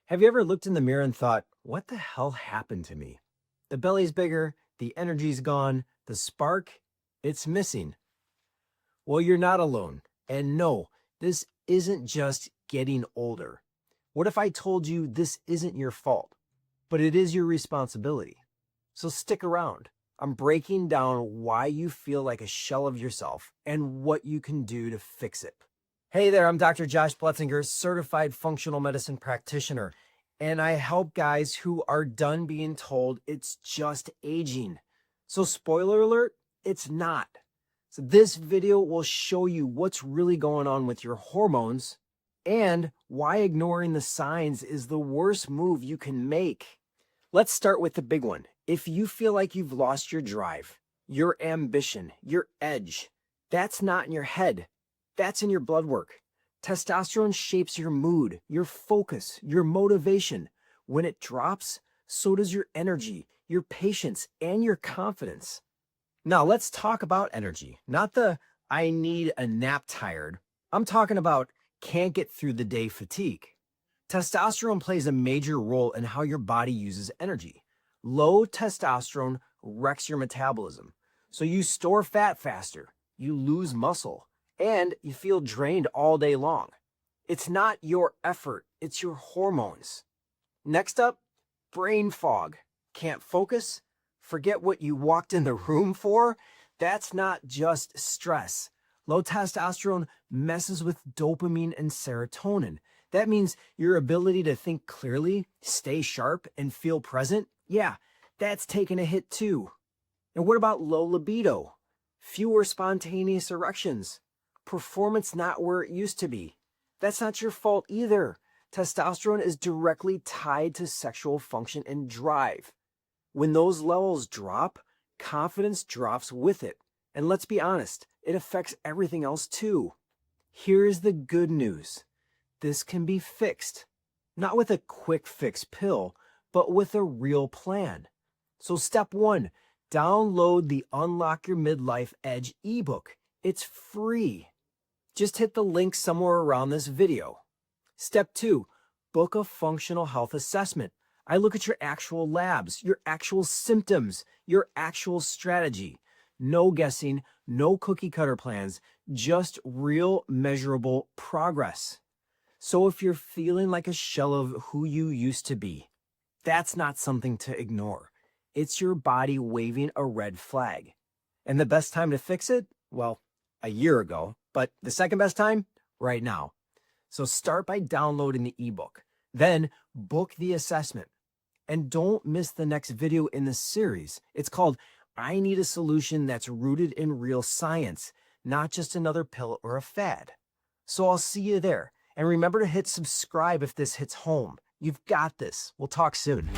Have you ever looked in the mirror and thought, what the hell happened to me? The belly's bigger, the energy's gone, the spark, it's missing. Well, you're not alone. And no, this isn't just getting older. What if I told you this isn't your fault, but it is your responsibility? So stick around. I'm breaking down why you feel like a shell of yourself and what you can do to fix it. Hey there, I'm Dr. Josh Bletzinger, certified functional medicine practitioner, and I help guys who are done being told it's just aging. So spoiler alert, it's not. So this video will show you what's really going on with your hormones and why ignoring the signs is the worst move you can make. Let's start with the big one. If you feel like you've lost your drive, your ambition, your edge, that's not in your head. That's in your blood work. Testosterone shapes your mood, your focus, your motivation. When it drops, so does your energy, your patience, and your confidence. Now let's talk about energy, not the I need a nap tired. I'm talking about can't get through the day fatigue. Testosterone plays a major role in how your body uses energy. Low testosterone wrecks your metabolism. So you store fat faster, you lose muscle, and you feel drained all day long. It's not your effort, it's your hormones. Next up, brain fog. Can't focus? Forget what you walked in the room for? That's not just stress. Low testosterone messes with dopamine and serotonin. That means your ability to think clearly, stay sharp, and feel present, yeah, that's taking a hit too. And what about low libido? Fewer spontaneous erections. Performance not where it used to be. That's not your fault either. Testosterone is directly tied to sexual function and drive. When those levels drop, confidence drops with it. And let's be honest, it affects everything else too. Here's the good news. This can be fixed. Not with a quick fix pill, but with a real plan. So step 1, download the Unlock Your Midlife Edge ebook. It's free. Just hit the link somewhere around this video. Step 2, book a functional health assessment. I look at your actual labs, your actual symptoms, your actual strategy. No guessing, no cookie cutter plans, just real measurable progress. So if you're feeling like a shell of who you used to be, that's not something to ignore. It's your body waving a red flag. And the best time to fix it? Well, a year ago. But the second best time? Right now. So start by downloading the ebook. Then book the assessment. And don't miss the next video in the series. It's called I Need a Solution That's Rooted in Real Science, not just another pill or a fad. So I'll see you there. And remember to hit subscribe if this hits home. You've got this. We'll talk soon.